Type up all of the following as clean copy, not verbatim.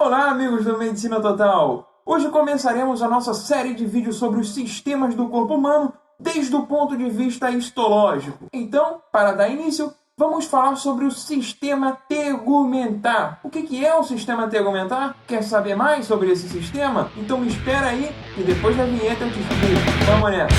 Olá, amigos do Medicina Total! Hoje começaremos a nossa série de vídeos sobre os sistemas do corpo humano desde o ponto de vista histológico. Então, para dar início, vamos falar sobre o sistema tegumentar. O que é o sistema tegumentar? Quer saber mais sobre esse sistema? Então me espera aí e depois da vinheta eu te explico. Vamos nessa!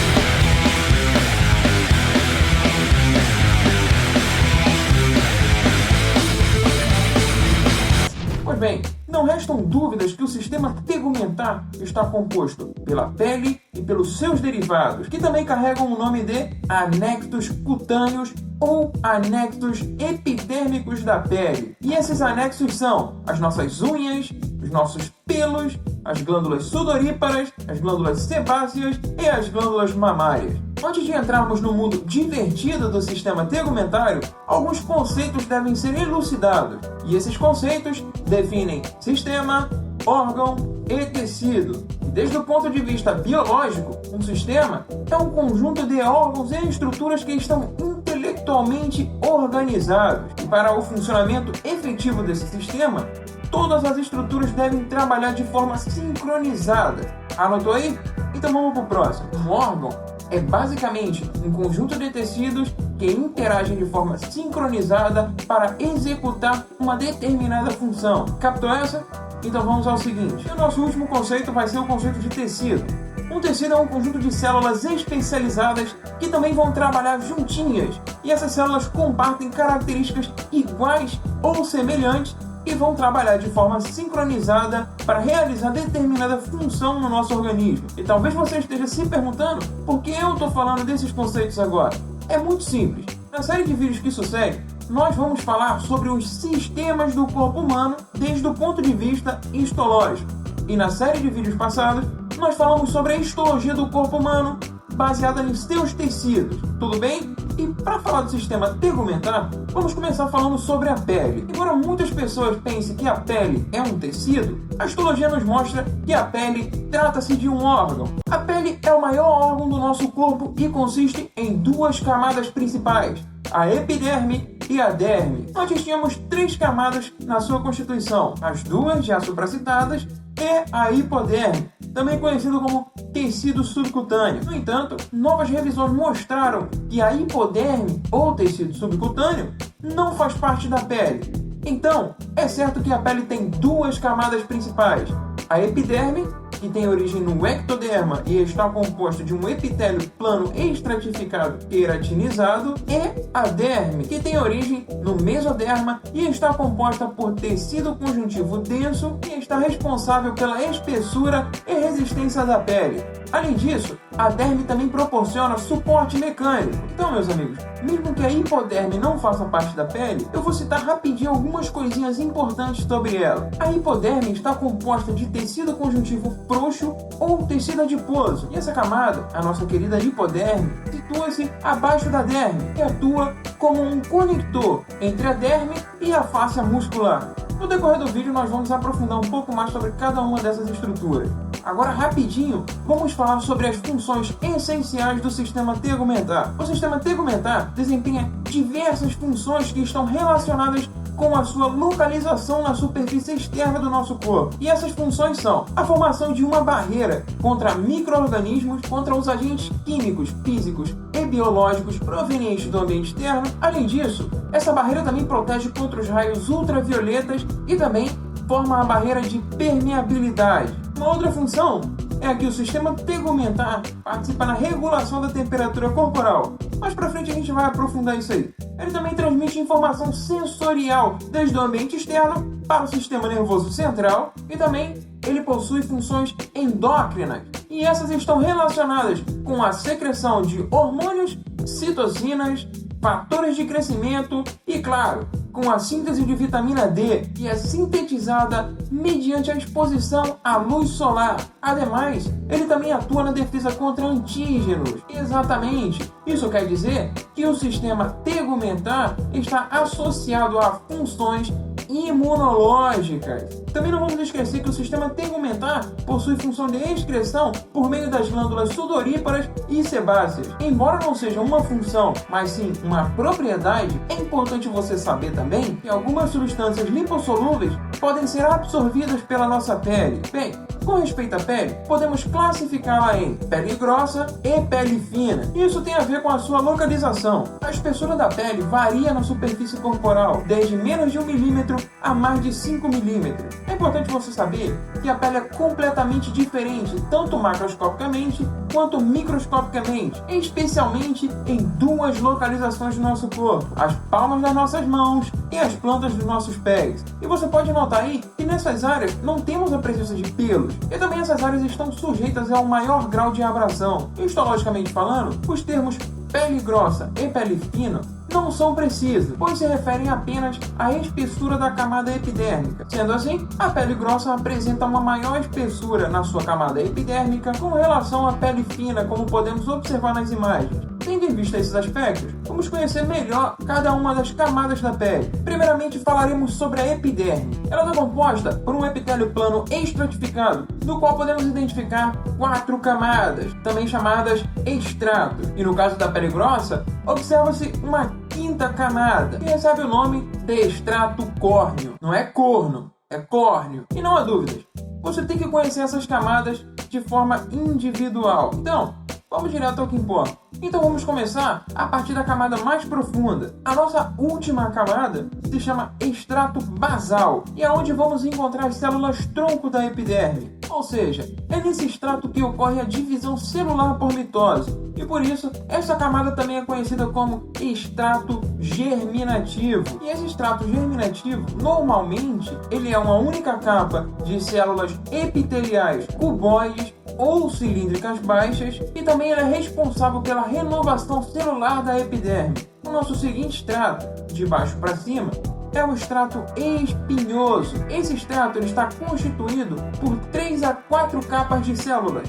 Pois bem, não restam dúvidas que o sistema tegumentar está composto pela pele e pelos seus derivados, que também carregam o nome de anectos cutâneos ou anectos epidérmicos da pele. E esses anexos são as nossas unhas, os nossos pelos, as glândulas sudoríparas, as glândulas sebáceas e as glândulas mamárias. Antes de entrarmos no mundo divertido do sistema tegumentário, alguns conceitos devem ser elucidados, e esses conceitos definem sistema, órgão e tecido. Desde o ponto de vista biológico, um sistema é um conjunto de órgãos e estruturas que estão intelectualmente organizados. E para o funcionamento efetivo desse sistema, todas as estruturas devem trabalhar de forma sincronizada. Anotou aí? Então vamos para o próximo. Um órgão é basicamente um conjunto de tecidos que interagem de forma sincronizada para executar uma determinada função. Captou essa? Então vamos ao seguinte. O nosso último conceito vai ser o conceito de tecido. Um tecido é um conjunto de células especializadas que também vão trabalhar juntinhas. E essas células compartem características iguais ou semelhantes e vão trabalhar de forma sincronizada para realizar determinada função no nosso organismo. E talvez você esteja se perguntando por que eu estou falando desses conceitos agora. É muito simples. Na série de vídeos que sucede, nós vamos falar sobre os sistemas do corpo humano desde o ponto de vista histológico. E na série de vídeos passados, nós falamos sobre a histologia do corpo humano baseada em seus tecidos. Tudo bem? E para falar do sistema tegumentar, vamos começar falando sobre a pele. Embora muitas pessoas pensem que a pele é um tecido, a histologia nos mostra que a pele trata-se de um órgão. A pele é o maior órgão do nosso corpo e consiste em duas camadas principais, a epiderme e a derme. Nós tínhamos três camadas na sua constituição, as duas já supracitadas e a hipoderme, também conhecido como tecido subcutâneo. No entanto, novas revisões mostraram que a hipoderme, ou tecido subcutâneo, não faz parte da pele. Então, é certo que a pele tem duas camadas principais, a epiderme, que tem origem no ectoderma e está composto de um epitélio plano estratificado queratinizado, e a derme, que tem origem no mesoderma e está composta por tecido conjuntivo denso e está responsável pela espessura e resistência da pele. Além disso, a derme também proporciona suporte mecânico. Então, meus amigos, mesmo que a hipoderme não faça parte da pele, eu vou citar rapidinho algumas coisinhas importantes sobre ela. A hipoderme está composta de tecido conjuntivo frouxo ou tecido adiposo. E essa camada, a nossa querida hipoderme, situa-se abaixo da derme e atua como um conector entre a derme e a face muscular. No decorrer do vídeo nós vamos aprofundar um pouco mais sobre cada uma dessas estruturas. Agora, rapidinho, vamos falar sobre as funções essenciais do sistema tegumentar. O sistema tegumentar desempenha diversas funções que estão relacionadas com a sua localização na superfície externa do nosso corpo. E essas funções são a formação de uma barreira contra micro-organismos, contra os agentes químicos, físicos e biológicos provenientes do ambiente externo. Além disso, essa barreira também protege contra os raios ultravioletas e também forma a barreira de permeabilidade. Uma outra função é a que o sistema tegumentar participa na regulação da temperatura corporal. Mais pra frente a gente vai aprofundar isso aí. Ele também transmite informação sensorial desde o ambiente externo para o sistema nervoso central e também ele possui funções endócrinas. E essas estão relacionadas com a secreção de hormônios, citocinas, fatores de crescimento e, claro, com a síntese de vitamina D, que é sintetizada mediante a exposição à luz solar. Ademais, ele também atua na defesa contra antígenos. Exatamente. Isso quer dizer que o sistema tegumentar está associado a funções imunológicas. Também não vamos esquecer que o sistema tegumentar possui função de excreção por meio das glândulas sudoríparas e sebáceas. Embora não seja uma função, mas sim uma propriedade, é importante você saber também que algumas substâncias lipossolúveis podem ser absorvidas pela nossa pele. Bem, com respeito à pele, podemos classificá-la em pele grossa e pele fina. Isso tem a ver com a sua localização. A espessura da pele varia na superfície corporal, desde menos de 1 milímetro a mais de 5 milímetros. É importante você saber que a pele é completamente diferente, tanto macroscopicamente quanto microscopicamente, especialmente em duas localizações do nosso corpo: as palmas das nossas mãos e as plantas dos nossos pés. E você pode notar aí que nessas áreas não temos a presença de pelos, e também essas áreas estão sujeitas ao maior grau de abrasão. Histologicamente falando, os termos pele grossa e pele fina não são precisos, pois se referem apenas à espessura da camada epidérmica. Sendo assim, a pele grossa apresenta uma maior espessura na sua camada epidérmica com relação à pele fina, como podemos observar nas imagens. Tendo em vista esses aspectos, vamos conhecer melhor cada uma das camadas da pele. Primeiramente, falaremos sobre a epiderme. Ela é composta por um epitélio plano estratificado, do qual podemos identificar 4 camadas, também chamadas estratos. E no caso da pele grossa, observa-se uma 5ª camada, que recebe o nome de estrato córneo. Não é corno, é córneo. E não há dúvidas, você tem que conhecer essas camadas de forma individual. Então, vamos direto ao que importa. Então vamos começar a partir da camada mais profunda. A nossa última camada se chama estrato basal, e é onde vamos encontrar as células tronco da epiderme. Ou seja, é nesse estrato que ocorre a divisão celular por mitose, e por isso essa camada também é conhecida como estrato germinativo. E esse estrato germinativo, normalmente, ele é uma única capa de células epiteliais cuboides ou cilíndricas baixas, e também ele é responsável pela renovação celular da epiderme. O nosso seguinte estrato, de baixo para cima, é o estrato espinhoso. Esse estrato ele está constituído por 3 a 4 capas de células.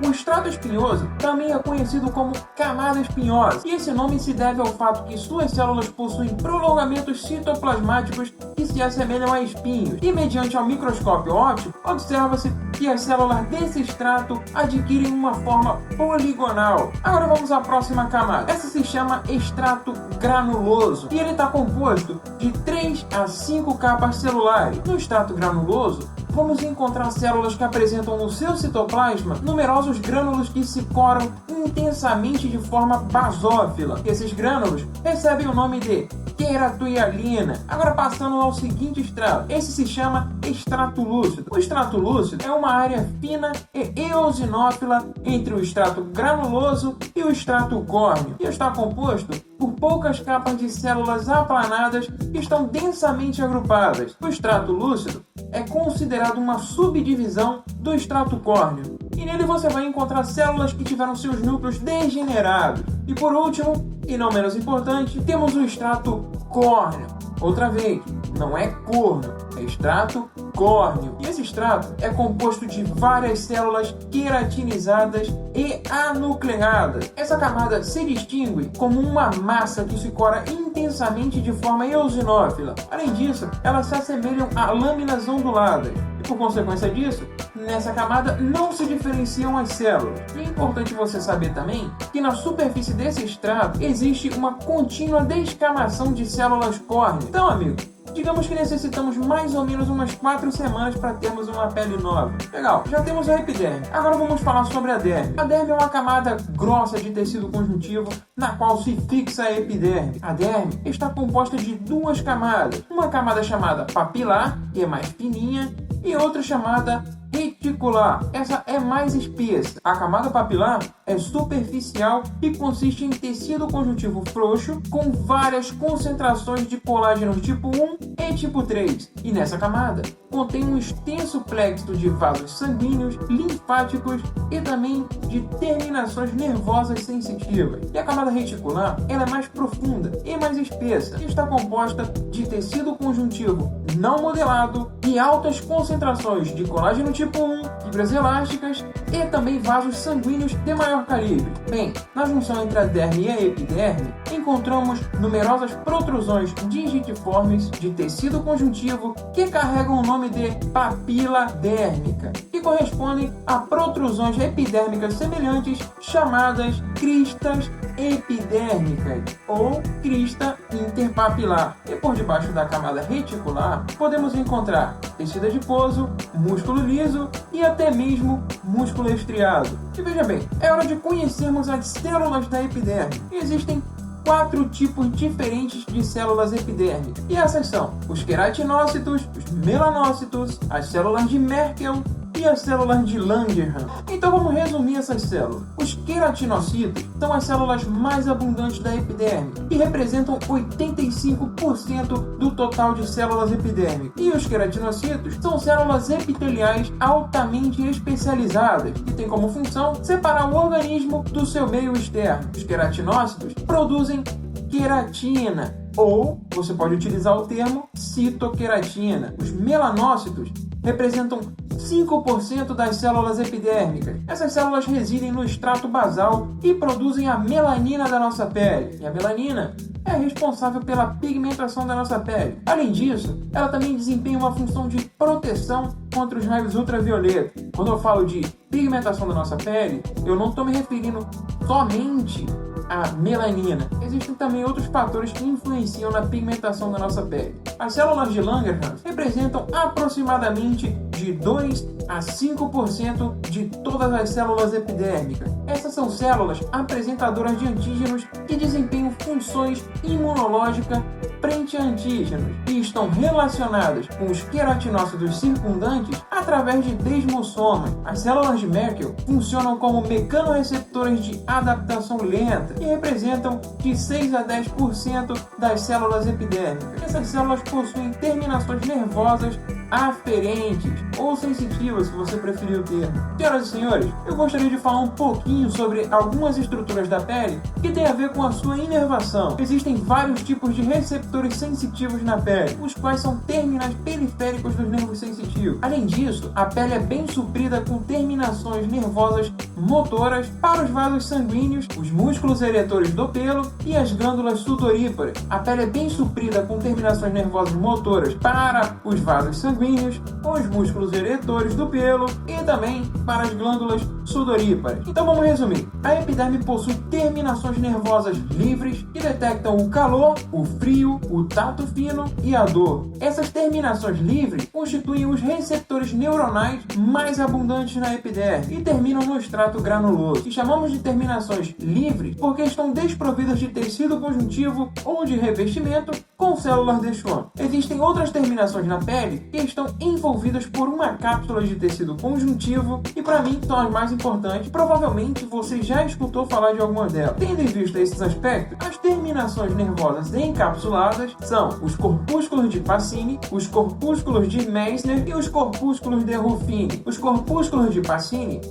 O estrato espinhoso também é conhecido como camada espinhosa, e esse nome se deve ao fato que suas células possuem prolongamentos citoplasmáticos que se assemelham a espinhos, e mediante ao microscópio óptico, observa-se que as células desse estrato adquirem uma forma poligonal. Agora vamos à próxima camada. Essa se chama estrato granuloso, e ele está composto de 3 a 5 capas celulares. No estrato granuloso, vamos encontrar células que apresentam no seu citoplasma numerosos grânulos que se coram intensamente de forma basófila. Esses grânulos recebem o nome de queratoialina. Agora passando ao seguinte estrato, esse se chama estrato lúcido. O estrato lúcido é uma área fina e eosinófila entre o estrato granuloso e o estrato córneo, e está composto por poucas capas de células aplanadas que estão densamente agrupadas. O estrato lúcido é considerado uma subdivisão do estrato córneo, e nele você vai encontrar células que tiveram seus núcleos degenerados. E por último, e não menos importante, temos o estrato córneo. Outra vez, não é corno, é estrato córneo. E esse estrato é composto de várias células queratinizadas e anucleadas. Essa camada se distingue como uma massa que se cora intensamente de forma eosinófila. Além disso, elas se assemelham a lâminas onduladas. E por consequência disso, nessa camada não se diferenciam as células. E é importante você saber também que na superfície desse estrato existe uma contínua descamação de células córneas. Então, amigo, digamos que necessitamos mais ou menos umas 4 semanas para termos uma pele nova. Legal, já temos a epiderme. Agora vamos falar sobre a derme. A derme é uma camada grossa de tecido conjuntivo na qual se fixa a epiderme. A derme está composta de 2 camadas. Uma camada chamada papilar, que é mais fininha, e outra chamada reticular. Essa é mais espessa. A camada papilar é superficial e consiste em tecido conjuntivo frouxo com várias concentrações de colágeno tipo 1 e tipo 3. E nessa camada contém um extenso plexo de vasos sanguíneos, linfáticos e também de terminações nervosas sensitivas. E a camada reticular ela é mais profunda e mais espessa e está composta de tecido conjuntivo não modelado e altas concentrações de colágeno tipo 1, fibras elásticas e também vasos sanguíneos de maior calibre. Bem, na junção entre a derme e a epiderme, encontramos numerosas protrusões digitiformes de tecido conjuntivo que carregam o nome de papila dérmica. E correspondem a protrusões epidérmicas semelhantes chamadas cristas epidérmicas ou crista interpapilar. E por debaixo da camada reticular podemos encontrar tecido adiposo, músculo liso e até mesmo músculo estriado. E veja bem, é hora de conhecermos as células da epiderme. Existem 4 tipos diferentes de células epidérmicas. E essas são os queratinócitos, os melanócitos, as células de Merkel e as células de Langerhans. Então vamos resumir essas células. Os queratinocitos são as células mais abundantes da epiderme e representam 85% do total de células epidérmicas. E os queratinocitos são células epiteliais altamente especializadas que têm como função separar o organismo do seu meio externo. Os queratinócitos produzem queratina, ou você pode utilizar o termo citoqueratina. Os melanócitos representam 5% das células epidérmicas. Essas células residem no estrato basal e produzem a melanina da nossa pele. E a melanina é responsável pela pigmentação da nossa pele. Além disso, ela também desempenha uma função de proteção contra os raios ultravioletas. Quando eu falo de pigmentação da nossa pele, eu não estou me referindo somente à melanina. Existem também outros fatores que influenciam na pigmentação da nossa pele. As células de Langerhans representam aproximadamente de 2 a 5% de todas as células epidérmicas. Essas são células apresentadoras de antígenos que desempenham funções imunológicas frente a antígenos e estão relacionadas com os queratinócitos circundantes através de desmossomas. As células de Merkel funcionam como mecanorreceptores de adaptação lenta e representam de 6 a 10% das células epidérmicas. Essas células possuem terminações nervosas aferentes ou sensitivas, se você preferir o termo. Senhoras e senhores, eu gostaria de falar um pouquinho sobre algumas estruturas da pele que têm a ver com a sua inervação. Existem vários tipos de receptores sensitivos na pele, os quais são terminais periféricos dos nervos sensitivos. Além disso, a pele é bem suprida com terminações nervosas motoras para os vasos sanguíneos, os músculos eretores do pelo e as glândulas sudoríparas. A pele é bem suprida com terminações nervosas motoras para os vasos sanguíneos, os músculos eretores do pelo e também para as glândulas sudoríparas. Então vamos resumir. A epiderme possui terminações nervosas livres que detectam o calor, o frio, o tato fino e a dor. Essas terminações livres constituem os receptores neuronais mais abundantes na epiderme e terminam no estrato granuloso. E chamamos de terminações livres porque estão desprovidas de tecido conjuntivo ou de revestimento com células de Schwann. Existem outras terminações na pele que estão envolvidas por uma cápsula de tecido conjuntivo e, para mim, são as mais importantes. Provavelmente você já escutou falar de algumas delas. Tendo em vista esses aspectos, as terminações nervosas encapsuladas são os corpúsculos de Pacini, os corpúsculos de Meissner e os corpúsculos de Ruffini. Os corpúsculos de Pacini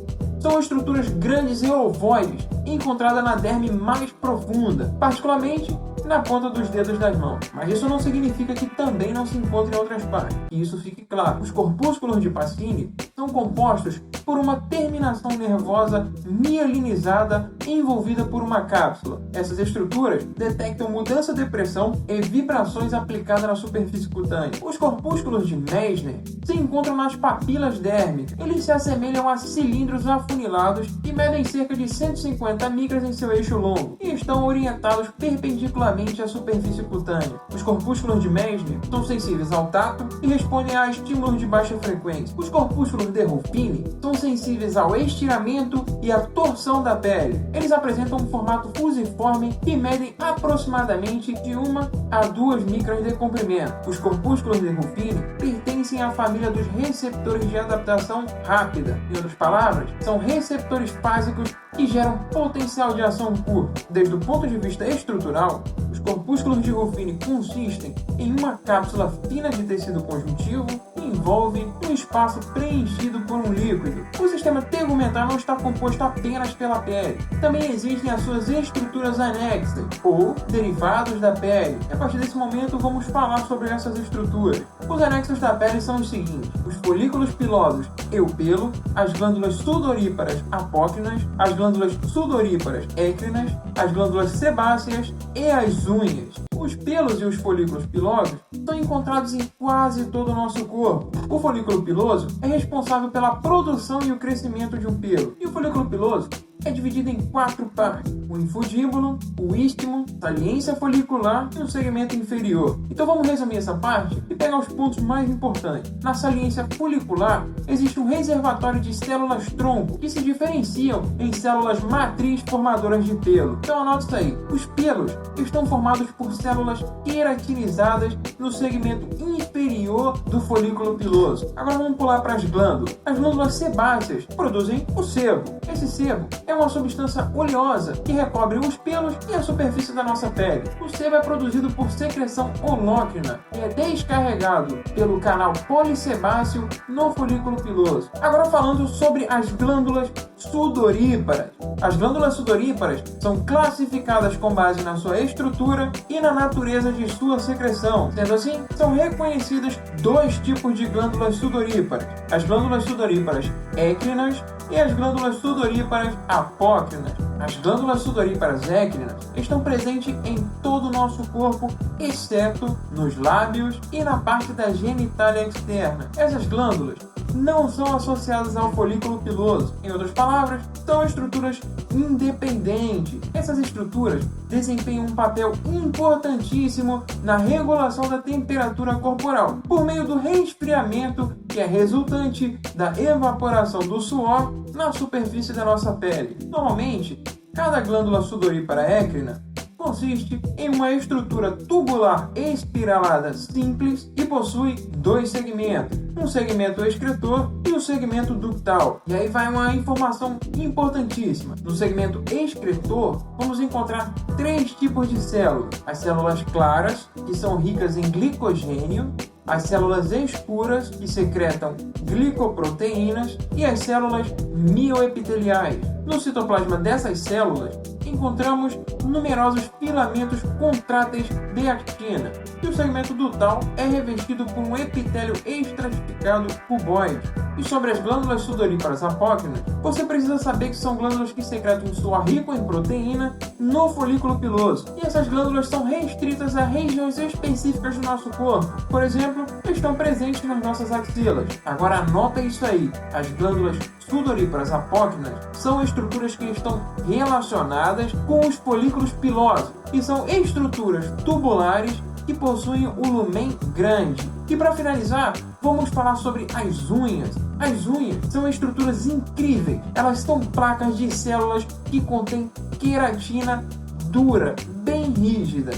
são estruturas grandes e ovoides encontradas na derme mais profunda, particularmente na ponta dos dedos das mãos. Mas isso não significa que também não se encontre em outras partes. Que isso fique claro. Os corpúsculos de Pacini são compostos por uma terminação nervosa mielinizada envolvida por uma cápsula. Essas estruturas detectam mudança de pressão e vibrações aplicadas na superfície cutânea. Os corpúsculos de Meissner se encontram nas papilas dérmicas. Eles se assemelham a cilindros afunilados e medem cerca de 150 micras em seu eixo longo e estão orientados perpendicularmente à superfície cutânea. Os corpúsculos de Meissner são sensíveis ao tato e respondem a estímulos de baixa frequência. Os corpúsculos de Ruffini são sensíveis ao estiramento e à torção da pele. Eles apresentam um formato fusiforme e medem aproximadamente de 1 a 2 micras de comprimento. Os corpúsculos de Ruffini pertencem à família dos receptores de adaptação rápida. Em outras palavras, são receptores fásicos que geram potencial de ação curto. Desde o ponto de vista estrutural, os corpúsculos de Ruffini consistem em uma cápsula fina de tecido conjuntivo que envolve um espaço preenchido por um líquido. O sistema tegumentar não está composto apenas pela pele. Também existem as suas estruturas anexas, ou derivados da pele. E a partir desse momento vamos falar sobre essas estruturas. Os anexos da pele são os seguintes: os folículos pilosos e o pelo, as glândulas sudoríparas apócrinas, as glândulas sudoríparas écrinas, as glândulas sebáceas e as unhas. Os pelos e os folículos pilosos são encontrados em quase todo o nosso corpo. O folículo piloso é responsável pela produção e o crescimento de um pelo. E o folículo piloso é dividido em 4 partes: o infundíbulo, o istmo, saliência folicular e o segmento inferior. Então vamos resumir essa parte e pegar os pontos mais importantes. Na saliência folicular existe um reservatório de células tronco que se diferenciam em células matriz formadoras de pelo. Então anota isso aí. Os pelos estão formados por células queratinizadas no segmento inferior do folículo piloso. Agora vamos pular para as glândulas. As glândulas sebáceas produzem o sebo. Esse sebo é uma substância oleosa que recobre os pelos e a superfície da nossa pele. O sebo é produzido por secreção holócrina e é descarregado pelo canal polissebáceo no folículo piloso. Agora falando sobre as glândulas sudoríparas. As glândulas sudoríparas são classificadas com base na sua estrutura e na natureza de sua secreção. Sendo assim, são reconhecidos 2 tipos de glândulas sudoríparas: as glândulas sudoríparas écrinas e as glândulas sudoríparas apócrinas. As glândulas sudoríparas écrinas estão presentes em todo o nosso corpo, exceto nos lábios e na parte da genitália externa. Essas glândulas não são associadas ao folículo piloso. Em outras palavras, são estruturas independentes. Essas estruturas desempenham um papel importantíssimo na regulação da temperatura corporal, por meio do resfriamento que é resultante da evaporação do suor na superfície da nossa pele. Normalmente, cada glândula sudorípara écrina consiste em uma estrutura tubular espiralada simples e possui 2 segmentos, um segmento excretor e um segmento ductal. E aí vai uma informação importantíssima. No segmento excretor, vamos encontrar 3 tipos de células: as células claras, que são ricas em glicogênio, as células escuras, que secretam glicoproteínas, e as células mioepiteliais. No citoplasma dessas células, encontramos numerosos filamentos contráteis de actina, e o segmento ductal é revestido por um epitélio estratificado cuboide. E sobre as glândulas sudoríparas apócrinas, você precisa saber que são glândulas que secretam suor rico em proteína no folículo piloso, e essas glândulas são restritas a regiões específicas do nosso corpo. Por exemplo, estão presentes nas nossas axilas. Agora anota isso aí: as glândulas sudoríparas apócrinas são estruturas que estão relacionadas com os folículos pilosos e são estruturas tubulares que possuem o lumen grande. E para finalizar, vamos falar sobre as unhas. As unhas são estruturas incríveis. Elas são placas de células que contêm queratina dura, bem rígida.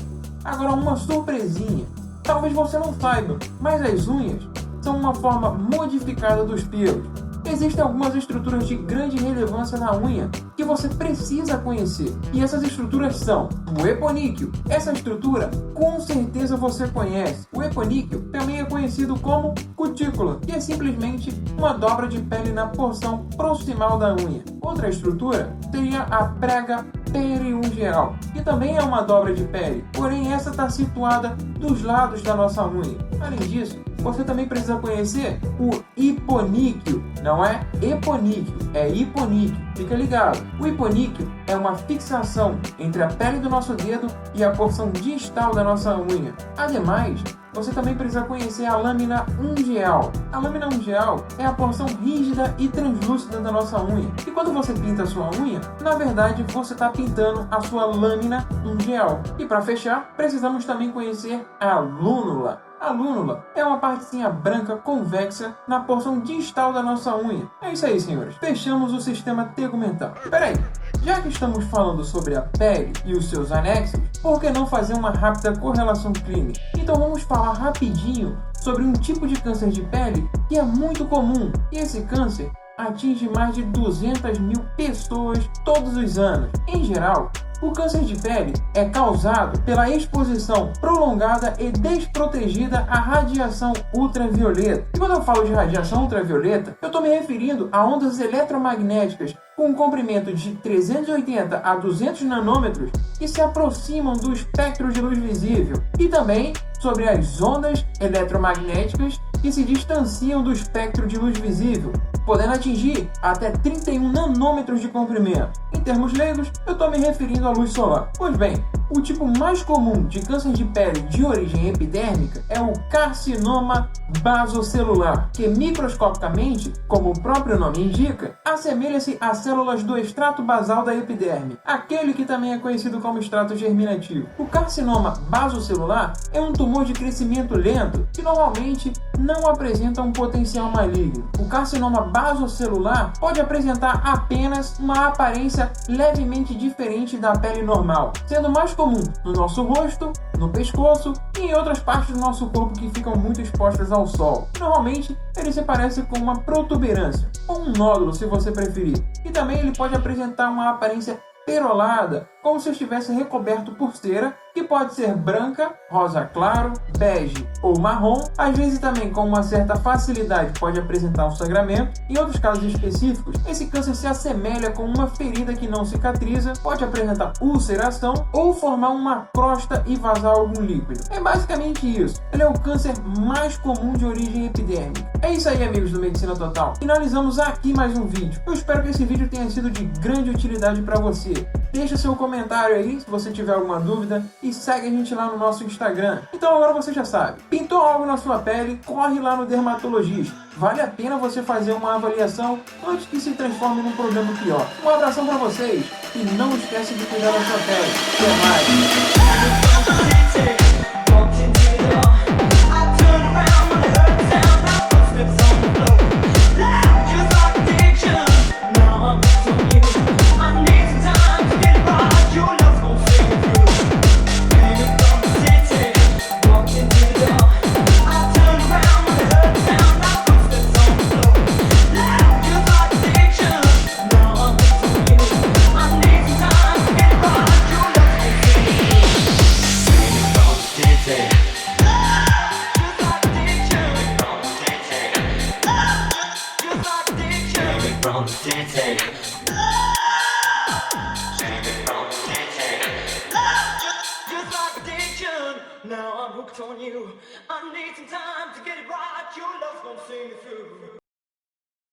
Agora uma surpresinha. Talvez você não saiba, mas as unhas são uma forma modificada dos pelos. Existem algumas estruturas de grande relevância na unha que você precisa conhecer. E essas estruturas são o eponíqueo. Essa estrutura com certeza você conhece. O eponíqueo também é conhecido como cutícula, que é simplesmente uma dobra de pele na porção proximal da unha. Outra estrutura seria a prega periungeal, que também é uma dobra de pele, porém essa está situada dos lados da nossa unha. Além disso, você também precisa conhecer o hiponíqueo. Não é eponíqueo, é hiponíqueo. Fica ligado. O hiponíqueo é uma fixação entre a pele do nosso dedo e a porção distal da nossa unha. Ademais, você também precisa conhecer a lâmina ungueal. A lâmina ungueal é a porção rígida e translúcida da nossa unha. E quando você pinta a sua unha, na verdade você está pintando a sua lâmina ungueal. E para fechar, precisamos também conhecer a lúnula. A lúnula é uma partezinha branca convexa na porção distal da nossa unha. É isso aí, senhores. Fechamos o sistema tegumental. Peraí, já que estamos falando sobre a pele e os seus anexos, por que não fazer uma rápida correlação clínica? Então vamos falar rapidinho sobre um tipo de câncer de pele que é muito comum. E esse câncer atinge mais de 200 mil pessoas todos os anos. Em geral, o câncer de pele é causado pela exposição prolongada e desprotegida à radiação ultravioleta. E quando eu falo de radiação ultravioleta, eu estou me referindo a ondas eletromagnéticas com um comprimento de 380 a 200 nanômetros que se aproximam do espectro de luz visível, e também sobre as ondas eletromagnéticas que se distanciam do espectro de luz visível, podendo atingir até 31 nanômetros de comprimento. Em termos leigos, eu estou me referindo à luz solar. Pois bem, O tipo mais comum de câncer de pele de origem epidérmica é o carcinoma basocelular, que microscopicamente, como o próprio nome indica, assemelha-se a células do extrato basal da epiderme, aquele que também é conhecido como extrato germinativo. O carcinoma basocelular é um tumor de crescimento lento que normalmente não apresenta um potencial maligno. O carcinoma basocelular pode apresentar apenas uma aparência levemente diferente da pele normal, sendo mais comum no nosso rosto, no pescoço e em outras partes do nosso corpo que ficam muito expostas ao sol. Normalmente, ele se parece com uma protuberância, ou um nódulo se você preferir, e também ele pode apresentar uma aparência perolada, como se estivesse recoberto por cera, que pode ser branca, rosa claro, bege ou marrom, às vezes também com uma certa facilidade pode apresentar um sangramento. Em outros casos específicos, esse câncer se assemelha com uma ferida que não cicatriza, pode apresentar ulceração ou formar uma crosta e vazar algum líquido. É basicamente isso. Ele é o câncer mais comum de origem epidérmica. É isso aí, amigos do Medicina Total. Finalizamos aqui mais um vídeo. Eu espero que esse vídeo tenha sido de grande utilidade para você. Deixa seu comentário aí se você tiver alguma dúvida e segue a gente lá no nosso Instagram. Então agora você já sabe, pintou algo na sua pele, corre lá no dermatologista. Vale a pena você fazer uma avaliação antes que se transforme num problema pior. Um abração para vocês e não esquece de cuidar da sua pele. Até mais! From the city. Just like addiction, now I'm hooked on you. I need some time to get it right. Your love's gonna see me through.